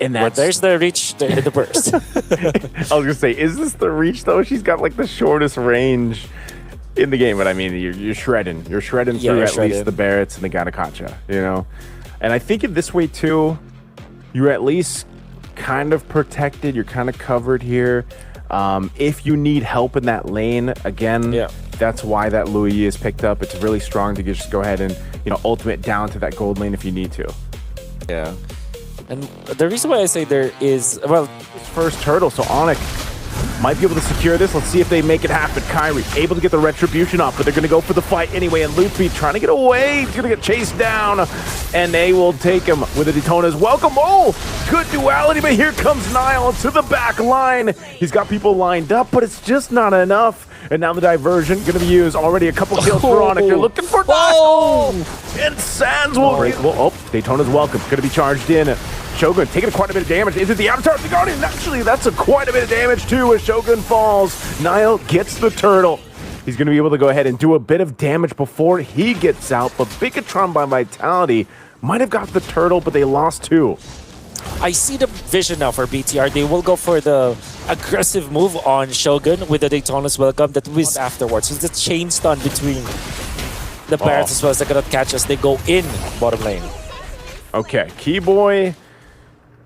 And there's the reach, the burst. I was gonna say, is this the reach though? She's got like the shortest range in the game, but I mean, you're shredding. You're shredding through at least the Barretts and the Gatakacha, you know? And I think in this way too, you're at least kind of protected. You're kind of covered here. If you need help in that lane, again, that's why that Louis is picked up. It's really strong to just go ahead and, you know, ultimate down to that gold lane if you need to. Yeah. And the reason why I say there is, well, first turtle, so ONIC might be able to secure this. Let's see if they make it happen. Kyrie able to get the retribution off, but they're going to go for the fight anyway. And Loopy trying to get away. He's going to get chased down, and they will take him with the Daytona's welcome. Oh, good duality, but here comes Nile to the back line. He's got people lined up, but it's just not enough. And now the diversion going to be used. Already a couple kills for ONIC. They're looking for Nile. And Sands will Daytona's welcome. Going to be charged in. Shogun taking quite a bit of damage into the avatar of the Guardian. Actually, that's quite a bit of damage too as Shogun falls. Nile gets the turtle. He's going to be able to go ahead and do a bit of damage before he gets out. But Bigetron by Vitality might have got the turtle, but they lost two. I see the vision now for BTR. They will go for the aggressive move on Shogun with the Daytona's welcome that was afterwards. It's the chain stun between the Barretts as well as they cannot catch us. They go in bottom lane. Okay, Keyboy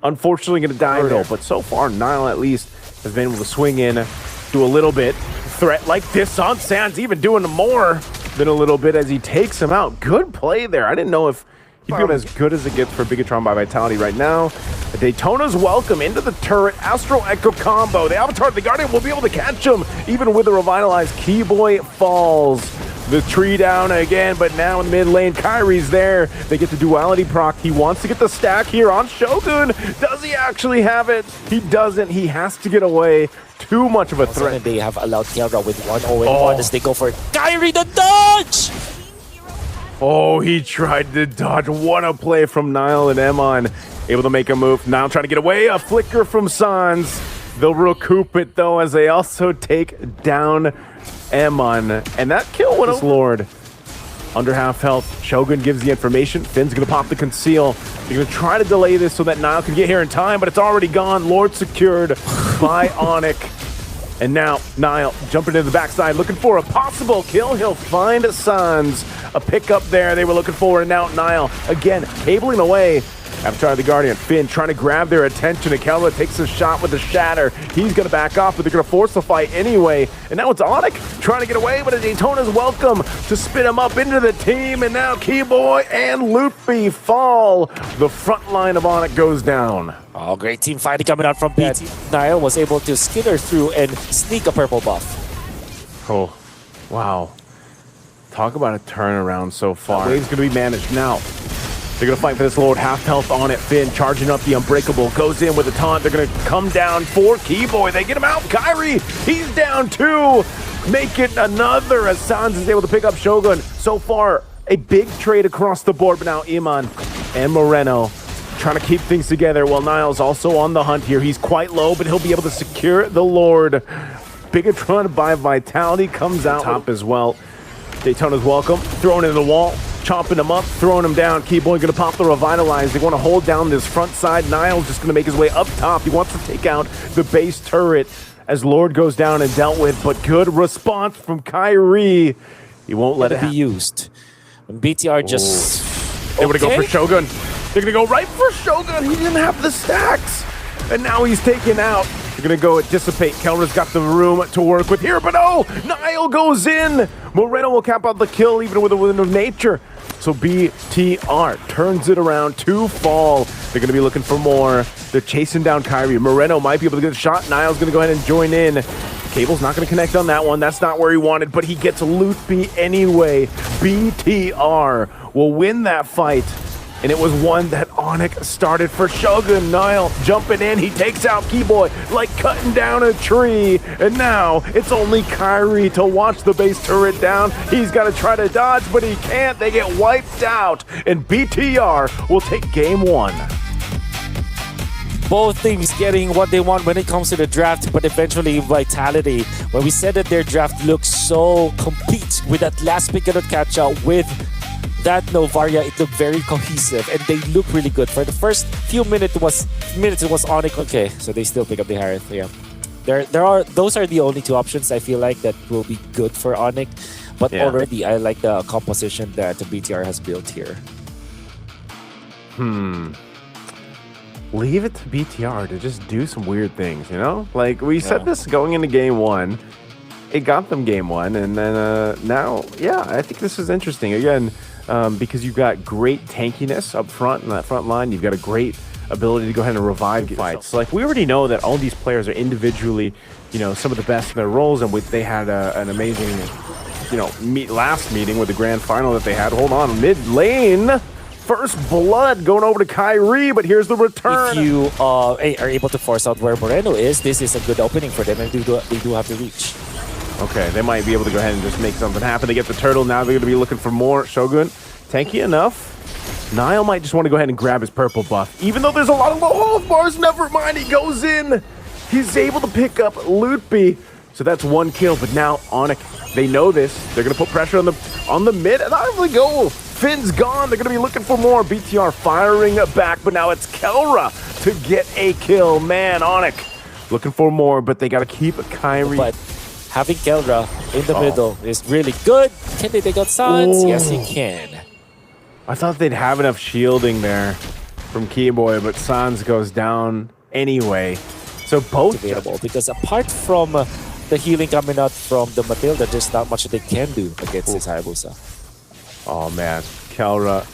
unfortunately going to die though, but so far Nile at least has been able to swing in, do a little bit. Threat like this on Sands, even doing more than a little bit as he takes him out. Good play there. I didn't know if he'd be as good as it gets for Bigetron by Vitality right now. Daytona's welcome into the turret. Astral Echo combo. The Avatar of the Guardian will be able to catch him even with the revitalized. Keyboy falls. The tree down again, but now in the mid lane, Kyrie's there. They get the duality proc. He wants to get the stack here on Shogun. Does he actually have it? He doesn't. He has to get away. Too much of a threat. They have allowed Kiara with 1-0-1 as they go for Kyrie the dodge! Oh, he tried to dodge. What a play from Nile and Emon. Able to make a move. Nile trying to get away. A flicker from Sans. They'll recoup it though as they also take down Emon, and that kill went over. Lord under half health. Shogun gives the information. Finn's gonna pop the conceal. They're gonna try to delay this so that Nile can get here in time, but it's already gone. Lord secured by ONIC. And now Nile jumping into the backside, looking for a possible kill. He'll find Sans. A pickup there they were looking for, and now Nile again cabling away. Avatar of the Guardian, Finn trying to grab their attention. Akela takes a shot with the shatter. He's going to back off, but they're going to force the fight anyway. And now it's ONIC trying to get away, but Daytona's welcome to spin him up into the team. And now Keyboy and Loopy fall. The front line of ONIC goes down. Oh, great team fighting coming out from BT. Nile was able to skitter through and sneak a purple buff. Oh, wow. Talk about a turnaround so far. Wave's going to be managed now. They're going to fight for this Lord. Half health on it. Finn charging up the Unbreakable. Goes in with a taunt. They're going to come down for Keyboy. They get him out. Kyrie, he's down too. Make it another as Sans is able to pick up Shogun. So far, a big trade across the board. But now Iman and Moreno trying to keep things together while Nile's also on the hunt here. He's quite low, but he'll be able to secure the Lord. Bigetron by Vitality comes out top as well. Daytona's welcome. Thrown into the wall. Chomping him up, throwing him down. Keyboy gonna pop the Revitalize. They want to hold down this front side. Nile's just gonna make his way up top. He wants to take out the base turret as Lord goes down and dealt with, but good response from Kyrie. He won't let it be used. And BTR just... They want to go for Shogun. They're gonna go right for Shogun. He didn't have the stacks. And now he's taken out. They're gonna go Dissipate. Kelra's got the room to work with here, but oh, Nile goes in. Moreno will cap out the kill even with a Wind of Nature. So BTR turns it around to fall. They're going to be looking for more. They're chasing down Kyrie. Moreno might be able to get a shot. Nile's going to go ahead and join in. Cable's not going to connect on that one. That's not where he wanted, but he gets Loopy anyway. BTR will win that fight. And it was one that ONIC started for Shogun. Nile jumping in. He takes out Keyboy like cutting down a tree. And now it's only Kyrie to watch the base turret down. He's got to try to dodge, but he can't. They get wiped out. And BTR will take game one. Both teams getting what they want when it comes to the draft, but eventually Vitality. When we said that their draft looks so complete with that last pick of the catch out with that Novaria, it looked very cohesive and they look really good. For the first few minutes, it was ONIC. Okay, so they still pick up the Harith. Yeah, those are the only two options I feel like that will be good for ONIC. But already, I like the composition that the BTR has built here. Leave it to BTR to just do some weird things, you know? Like, we said this going into game one. It got them game one, and then now, yeah, I think this is interesting. Again, because you've got great tankiness up front in that front line. You've got a great ability to go ahead and revive fights. Like, we already know that all these players are individually, you know, some of the best in their roles, and they had an amazing, you know, last meeting with the grand final that they had. Hold on, mid lane. First blood going over to Kyrie, but here's the return. If you are able to force out where Moreno is, this is a good opening for them, and they do have to reach. Okay, they might be able to go ahead and just make something happen. They get the turtle, now they're going to be looking for more. Shogun, tanky enough. Niall might just want to go ahead and grab his purple buff. Even though there's a lot of low health bars, never mind, he goes in. He's able to pick up Lootby. So that's one kill, but now ONIC, they know this. They're going to put pressure on the mid, and out they go. Finn's gone. They're going to be looking for more. BTR firing back, but now it's Kelra to get a kill. Man, ONIC looking for more, but they got to keep Kyrie. But having Kelra in the middle is really good. Can they take out Sans? Yes, he can. I thought they'd have enough shielding there from Keyboy, but Sans goes down anyway. So both available, because apart from the healing coming out from the Matilda, there's not much that they can do against this Hayabusa. Oh man, Kelra.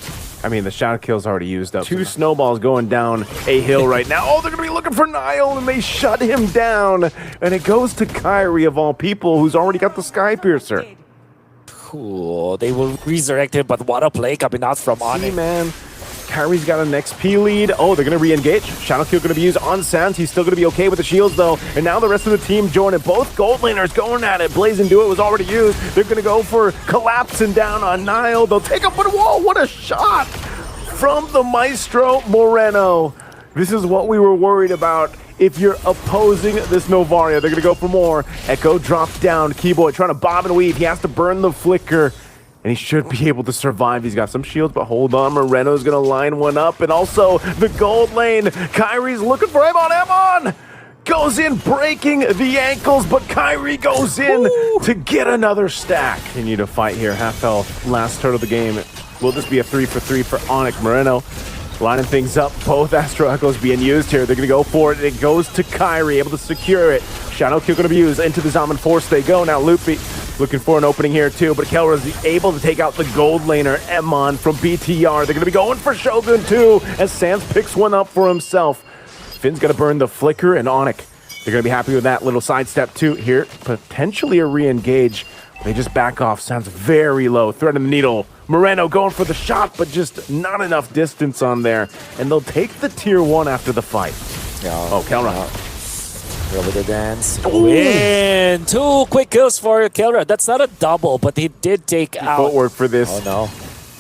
I mean, the shot kill's already used up. Two snowballs going down a hill right now. Oh, they're going to be looking for Niall, and they shut him down. And it goes to Kyrie, of all people, who's already got the Sky Piercer. Cool. They will resurrect him, but what a play coming out from ONIC. Man, Kyrie's got an XP lead. Oh, they're going to re-engage. Shadow Kill going to be used on Sans. He's still going to be okay with the shields, though. And now the rest of the team join it. Both gold laners going at it. Blaze and Do It was already used. They're going to go for collapsing down on Niall. They'll take up, but whoa, what a shot from the Maestro Moreno. This is what we were worried about. If you're opposing this Novaria, they're going to go for more. Echo drops down. Keyboy trying to bob and weave. He has to burn the flicker. And he should be able to survive. He's got some shields, but hold on. Moreno's going to line one up. And also the gold lane. Kyrie's looking for Emon. Goes in, breaking the ankles, but Kyrie goes in to get another stack. Continue to fight here. Half health. Last turn of the game. Will this be a 3-for-3 for ONIC? Moreno lining things up. Both Astro Echoes being used here. They're going to go for it. It goes to Kyrie, able to secure it. Shadow Kill going to be used. Into the Zaman Force they go. Now Loopy looking for an opening here too, but Kelra is able to take out the gold laner, Emon from BTR. They're going to be going for Shogun too, as Sans picks one up for himself. Finn's going to burn the flicker, and ONIC, they're going to be happy with that little sidestep too. Here, potentially a re-engage. They just back off. Sounds very low. Threading the needle. Moreno going for the shot, but just not enough distance on there. And they'll take the tier 1 after the fight. Oh, Kelra. Over the dance. Win! 2 quick kills for Kelra. That's not a double, but he did take out. Footwork for this. Oh no.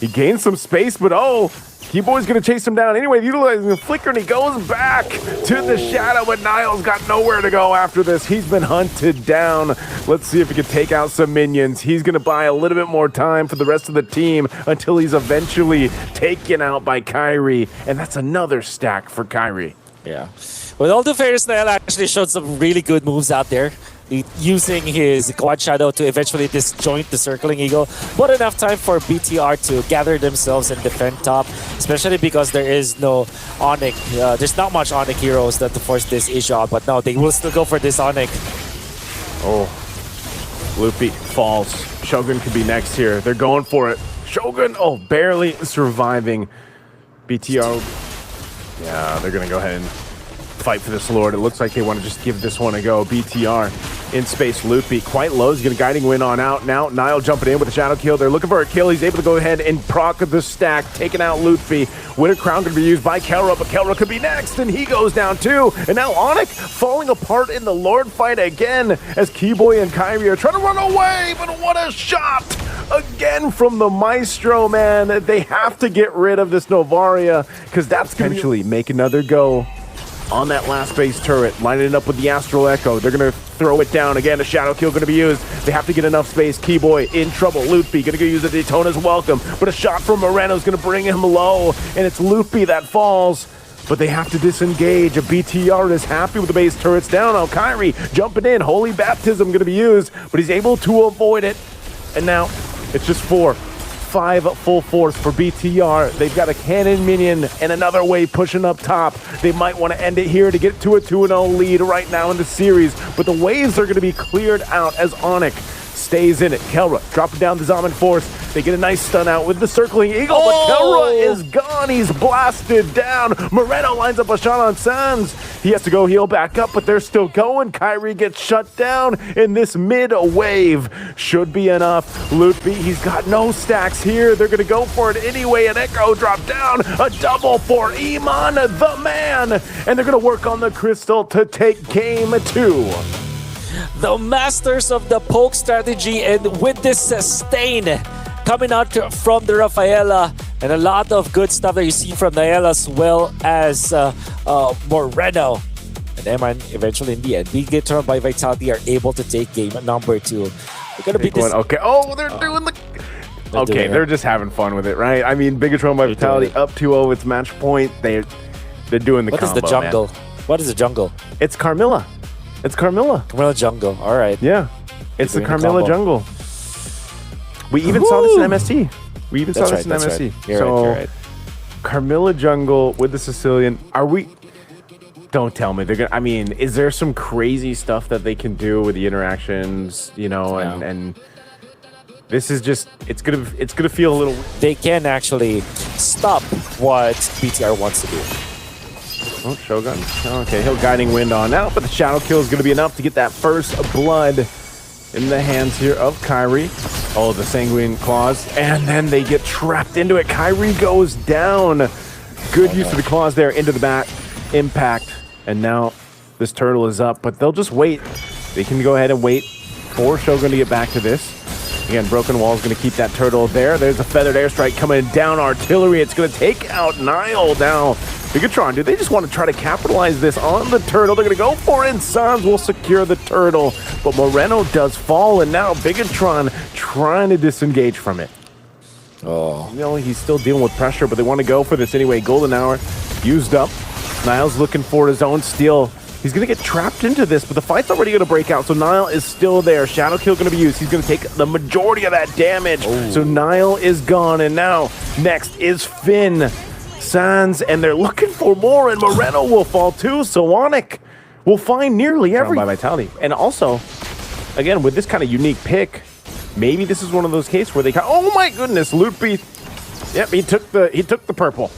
He gained some space, but Keyboy's going to chase him down anyway, utilizing the flicker, and he goes back to the shadow, but Niall's got nowhere to go after this. He's been hunted down. Let's see if he can take out some minions. He's going to buy a little bit more time for the rest of the team until he's eventually taken out by Kyrie, and that's another stack for Kyrie. Yeah. With all the fairness, Niall actually showed some really good moves out there, using his quad shadow to eventually disjoint the circling eagle. But enough time for BTR to gather themselves and defend top, especially because there is no ONIC. There's not much ONIC heroes that to force this issue out, but no, they will still go for this ONIC. Oh, Loopy falls. Shogun could be next here. They're going for it. Shogun, barely surviving. BTR, yeah, they're going to go ahead and fight for this Lord. It looks like they want to just give this one a go. BTR in space. Loopy quite low. He's going to guiding win on out. Now Niall jumping in with a shadow kill. They're looking for a kill. He's able to go ahead and proc the stack, taking out Loopy. Winter Crown going to be used by Kelra, but Kelra could be next, and he goes down too. And now ONIC falling apart in the Lord fight again as Keyboy and Kyrie are trying to run away, but what a shot again from the Maestro, man. They have to get rid of this Novaria because that's going to make another go on that last base turret, lining it up with the Astral Echo. They're going to throw it down. Again, a Shadow Kill going to be used. They have to get enough space. Keyboy in trouble. Loopy going to go use a Daytona's Welcome, but a shot from Moreno is going to bring him low, and it's Loopy that falls. But they have to disengage. A BTR is happy with the base turrets down. Now Kyrie jumping in. Holy Baptism going to be used, but he's able to avoid it. And now it's just 5 full force for BTR. They've got a cannon minion and another wave pushing up top. They might want to end it here to get to a 2-0 lead right now in the series, but the waves are going to be cleared out as ONIC stays in it. Kelra dropping down the Zaman Force. They get a nice stun out with the circling eagle, but Kelra is gone. He's blasted down. Moreno lines up a shot on Sands. He has to go heal back up, but they're still going. Kyrie gets shut down, and this mid wave should be enough. Loopy, he's got no stacks here. They're going to go for it anyway. An Echo drop down. A double for Iman, the man. And they're going to work on the crystal to take game 2. The masters of the poke strategy, and with this sustain coming out from the Rafaela, and a lot of good stuff that you see from Nael as well as Moreno. And Eman eventually in the end, Bigetron by Vitality are able to take game number 2. They're gonna be this. Okay. Oh, they're doing the. Okay, they're just having fun with it, right? I mean, Bigetron by Vitality up 2-0. It's match point. They're doing the combo. What is the jungle? Man. What is the jungle? It's Carmilla. It's Carmilla. Carmilla jungle. All right. Yeah, it's the Carmilla jungle. We even saw this in MST. We even saw this in MST. Right. You're right. Carmilla jungle with the Sicilian. Are we? Don't tell me they're gonna. I mean, is there some crazy stuff that they can do with the interactions? You know, and this is just. It's gonna feel a little. They can actually stop what BTR wants to do. Oh, Shogun. Okay, he'll Guiding Wind on now, but the Shadow Kill is going to be enough to get that first blood in the hands here of Kyrie. Oh, the Sanguine Claws, and then they get trapped into it. Kyrie goes down. Good use of the claws there into the back. Impact, and now this turtle is up, but they'll just wait. They can go ahead and wait for Shogun to get back to this. Again, Broken Wall is going to keep that turtle there. There's a Feathered Airstrike coming down. Artillery, it's going to take out Nile now. Bigetron, do they just want to try to capitalize this on the turtle? They're going to go for it, and Sans will secure the turtle. But Moreno does fall, and now Bigetron trying to disengage from it. Oh. You know, he's still dealing with pressure, but they want to go for this anyway. Golden Hour used up. Nile's looking for his own steal. He's going to get trapped into this, but the fight's already going to break out, so Nile is still there. Shadow Kill going to be used. He's going to take the majority of that damage. Oh. So Nile is gone, and now next is Finn. Sans, and they're looking for more, and Moreno will fall too, so ONIC will find nearly every by Vitality. And also, again, with this kind of unique pick, maybe this is one of those cases where they oh my goodness, Loopy, yep, he took the purple.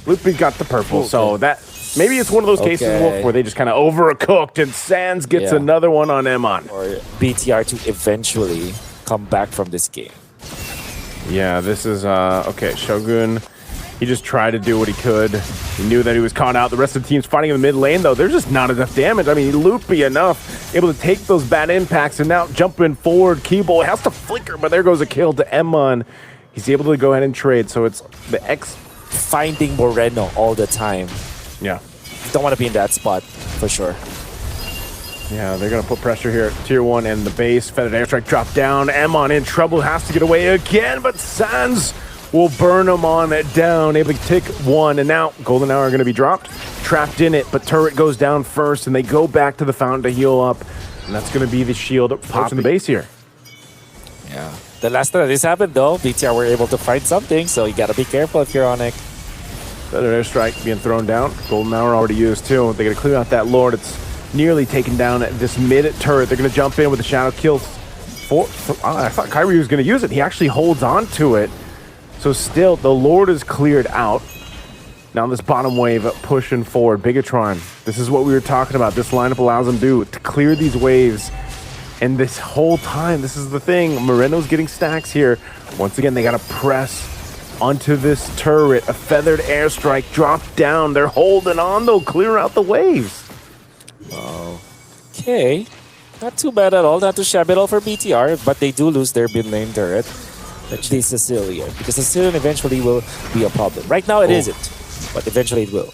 Loopy got the purple, so that maybe it's one of those cases where they just kind of overcooked, and Sans gets another one on Emon. Or BTR to eventually come back from this game. Yeah, this is okay, Shogun. He just tried to do what he could. He knew that he was caught out. The rest of the team's fighting in the mid lane, though. There's just not enough damage. I mean, Loopy enough, able to take those bad impacts, and now jumping forward. Keyboy has to flicker, but there goes a kill to Emon. He's able to go ahead and trade, so it's the X. Finding Moreno all the time. Yeah. Don't want to be in that spot, for sure. Yeah, they're going to put pressure here at Tier 1 and the base. Feathered Airstrike drop down. Emon in trouble, has to get away again, but Sans will burn him on it down, able to take one, and now Golden Hour are going to be dropped, trapped in it, but turret goes down first, and they go back to the fountain to heal up, and that's going to be the shield approaching the base here. Yeah. The last time this happened, though, BTR were able to find something, so you got to be careful if you're ONIC. Feathered Airstrike being thrown down. Golden Hour already used, too. They're going to clear out that Lord. It's nearly taken down at this mid turret. They're going to jump in with the Shadow Kills. I thought Kyrie was going to use it. He actually holds on to it. So still, the Lord is cleared out. Now this bottom wave pushing forward. Bigetron, this is what we were talking about. This lineup allows them to clear these waves. And this whole time, this is the thing. Moreno's getting stacks here. Once again, they got to press onto this turret. A Feathered Airstrike dropped down. They're holding on, though. Clear out the waves. Okay. Not too bad at all. Not too shabby at all for BTR. But they do lose their mid lane turret. The Sicilian, because Sicilian eventually will be a problem. Right now it isn't, but eventually it will.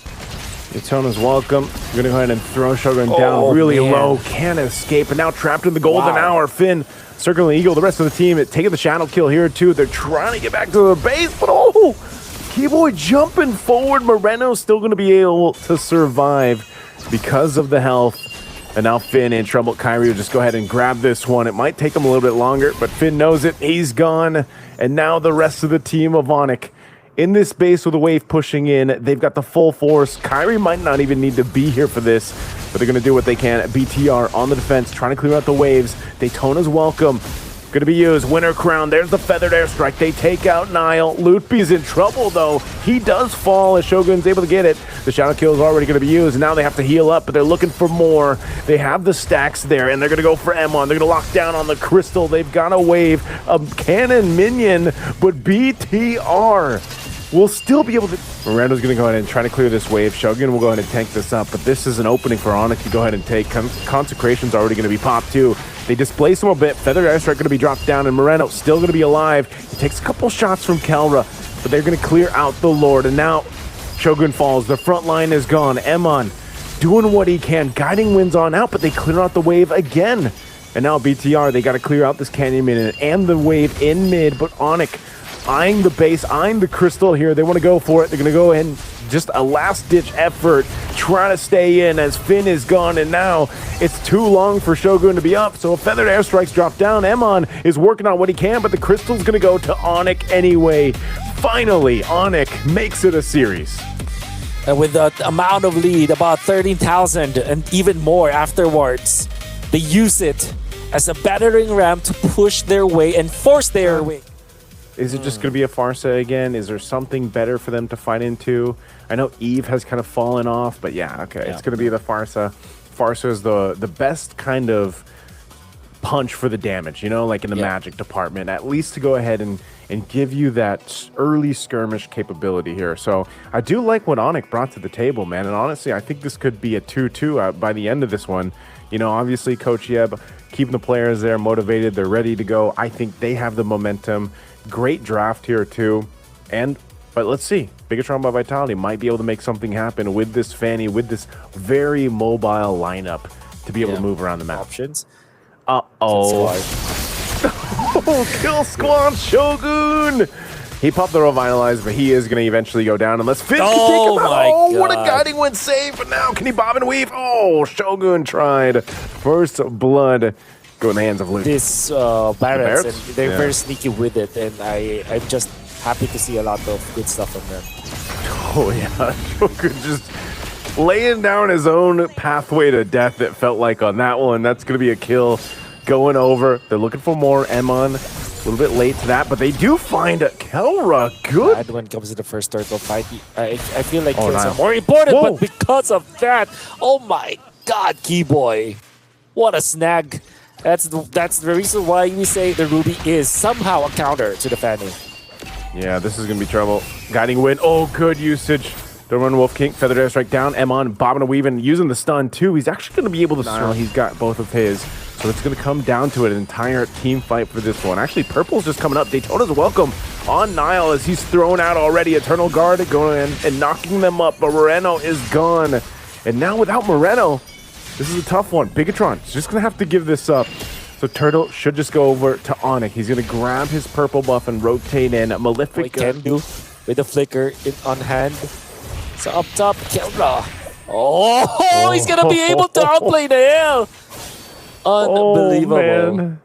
Daytona's welcome. We're going to go ahead and throw Shogun down really low. Can't escape. And now trapped in the golden hour. Finn circling Eagle. The rest of the team taking the shadow kill here too. They're trying to get back to the base, but Keyboy jumping forward. Moreno's still going to be able to survive because of the health. And now Finn in trouble. Kyrie will just go ahead and grab this one. It might take him a little bit longer, but Finn knows it. He's gone. And now the rest of the team of ONIC in this base with a wave pushing in. They've got the full force. Kyrie might not even need to be here for this, but they're going to do what they can. BTR on the defense, trying to clear out the waves. Daytona's welcome. Going to be used. Winner crown. There's the feathered airstrike. They take out Nile. Lootby's in trouble, though. He does fall as Shogun's able to get it. The shadow kill is already going to be used. Now they have to heal up, but they're looking for more. They have the stacks there, and they're going to go for Emon. They're going to lock down on the crystal. They've got a wave, a cannon minion, but BTR will still be able to... Miranda's going to go ahead and try to clear this wave. Shogun will go ahead and tank this up, but this is an opening for ONIC to go ahead and take. Consecration's already going to be popped, too. They displace him a bit. Feathered airstrike going to be dropped down, and Moreno still going to be alive. He takes a couple shots from Kelra, but they're going to clear out the Lord, and now Shogun falls. The front line is gone. Emon doing what he can. Guiding wins on out, but they clear out the wave again. And now BTR, they got to clear out this Canyon Minute and the wave in mid, but ONIC eyeing the base, eyeing the crystal here. They want to go for it. They're going to go ahead and just a last-ditch effort, trying to stay in as Finn is gone, and now it's too long for Shogun to be up, so a feathered airstrike's dropped down. Emon is working on what he can, but the crystal's going to go to ONIC anyway. Finally, ONIC makes it a series. And with the amount of lead, about 13,000 and even more afterwards, they use it as a battering ram to push their way and force their way. Is it just going to be a Farsa again? Is there something better for them to fight into? I know Eve has kind of fallen off, but yeah, okay. It's going to be the Farsa. Farsa is the best kind of punch for the damage, you know, like in the magic department, at least to go ahead and give you that early skirmish capability here. So I do like what ONIC brought to the table, man. And honestly, I think this could be a 2-2 by the end of this one. You know, obviously, Coach Yeb keeping the players there motivated. They're ready to go. I think they have the momentum. Great draft here, too. But let's see. Bigetron by Vitality might be able to make something happen with this Fanny, with this very mobile lineup to be able to move around the map. Options. Oh, kill squad Shogun! He popped the Revitalize, but he is going to eventually go down unless Finn can take him out. Oh, what a guiding wind save, but now can he bob and weave? Oh, Shogun tried. First blood go in the hands of Luke. This Barretts, and they're very sneaky with it, and I'm just happy to see a lot of good stuff from them. Oh, yeah. Shogun just laying down his own pathway to death, it felt like on that one. That's going to be a kill going over. They're looking for more. Emon, a little bit late to that, but they do find a Kelra. Good. Bad when it comes to the first turtle fight. I feel like kills are more important, but because of that, oh my God, Keyboy. What a snag. That's the reason why we say the Ruby is somehow a counter to the Fanny. Yeah, this is going to be trouble. Guiding Wind. Oh, good usage. Don't run Wolf King. Feathered Airstrike down. Emon bobbing and weaving, using the stun too. He's actually going to be able to snarl. He's got both of his. So it's going to come down to an entire team fight for this one. Actually, Purple's just coming up. Daytona's welcome on Nile as he's thrown out already. Eternal Guard going in and knocking them up. But Moreno is gone. And now without Moreno, this is a tough one. Bigetron is just going to have to give this up. So Turtle should just go over to ONIC. He's going to grab his purple buff and rotate in. Malefic can do with the flicker on hand. So up top, Kelra. Oh, he's going to be able to outplay the hell. Unbelievable. Oh, man.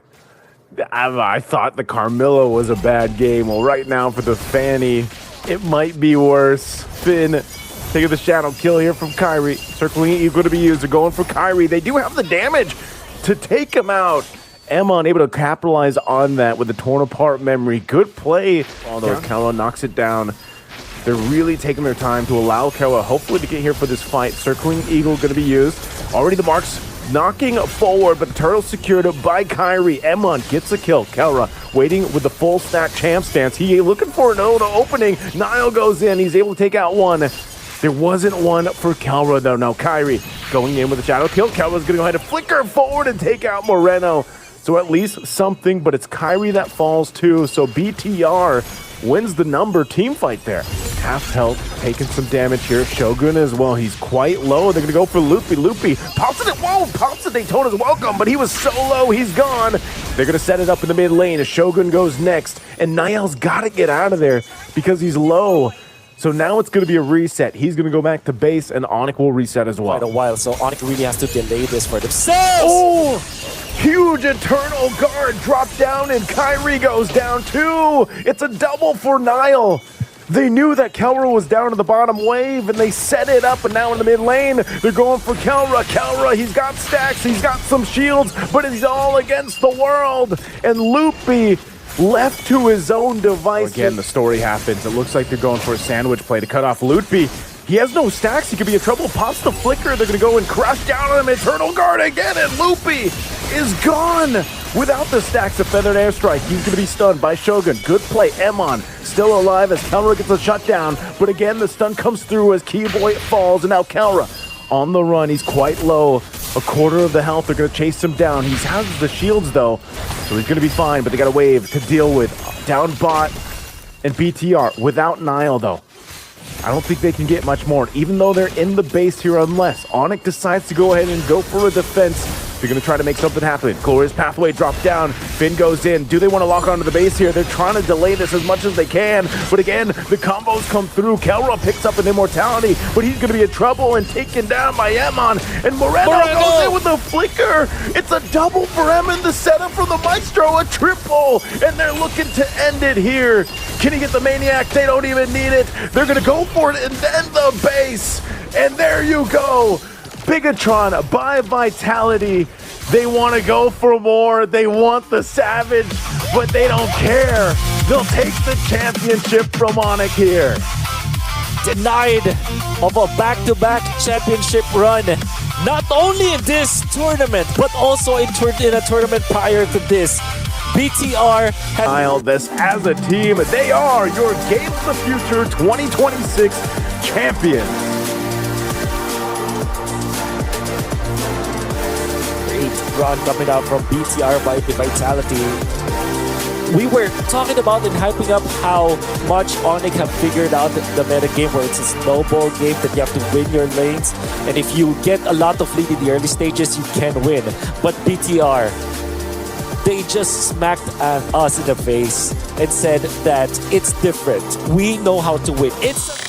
I thought the Carmilla was a bad game. Well, right now for the Fanny, it might be worse. Finn taking the shadow kill here from Kyrie. Circling equal to be used. They're going for Kyrie. They do have the damage to take him out. Emon able to capitalize on that with the torn apart memory. Good play. Although Kella knocks it down. They're really taking their time to allow Kella hopefully to get here for this fight. Circling Eagle going to be used. Already the marks knocking forward, but the turtle secured by Kyrie. Emon gets the kill. Kelra waiting with the full stack champ stance. He looking for an opening. Nile goes in. He's able to take out one. There wasn't one for Kelra though. Now Kyrie going in with a shadow kill. Kelra's going to go ahead and flicker forward and take out Moreno. So at least something, but it's Kyrie that falls too. So BTR wins the number team fight there. half health, taking some damage here. Shogun as well, he's quite low. They're gonna go for Loopy. Loopy pops it, whoa, pops it, Daytona's welcome, but he was so low, he's gone. They're gonna set it up in the mid lane as Shogun goes next, and Niall's gotta get out of there because he's low. So now it's gonna be a reset. He's gonna go back to base, and ONIC will reset as well. Quite a while, so ONIC really has to delay this for themselves. Oh! Huge Eternal Guard dropped down, and Kyrie goes down too. It's a double for Niall. They knew that Kelra was down to the bottom wave, and they set it up, and now in the mid lane, they're going for Kelra. Kelra, he's got stacks, he's got some shields, but he's all against the world. And Loopy left to his own device. Again, the story happens. It looks like they're going for a sandwich play to cut off Loopy. He has no stacks. He could be in trouble. Pops the flicker. They're going to go and crash down on him. Eternal Guard again, and Loopy is gone. Without the stacks of Feathered Airstrike, he's going to be stunned by Shogun. Good play. Emon still alive as Kelra gets a shutdown. But again, the stun comes through as Keyboy falls, and now Kelra on the run. He's quite low. A quarter of the health. They're going to chase him down. He has the shields, though, so he's going to be fine, but they got a wave to deal with. Down bot and BTR without Niall, though. I don't think they can get much more, even though they're in the base here, unless ONIC decides to go ahead and go for a defense. They're going to try to make something happen. Glorious Pathway dropped down. Finn goes in. Do they want to lock onto the base here? They're trying to delay this as much as they can. But again, the combos come through. Kelra picks up an immortality, but he's going to be in trouble and taken down by Emon. And Moreno goes in with a flicker. It's a double for Emon. The setup for the Maestro, a triple. And they're looking to end it here. Can he get the Maniac? They don't even need it. They're going to go for it and then the base. And there you go. Bigetron by Vitality. They want to go for more. They want the Savage, but they don't care. They'll take the championship from ONIC here. Denied of a back-to-back championship run. Not only in this tournament, but also in a tournament prior to this. BTR has this as a team. They are your Game of the Future 2026 champions. Run coming out from BTR by the Vitality. We were talking about and hyping up how much ONIC have figured out the meta game where it's a snowball game that you have to win your lanes, and if you get a lot of lead in the early stages, you can win. But BTR, they just smacked us in the face and said that it's different. We know how to win. It's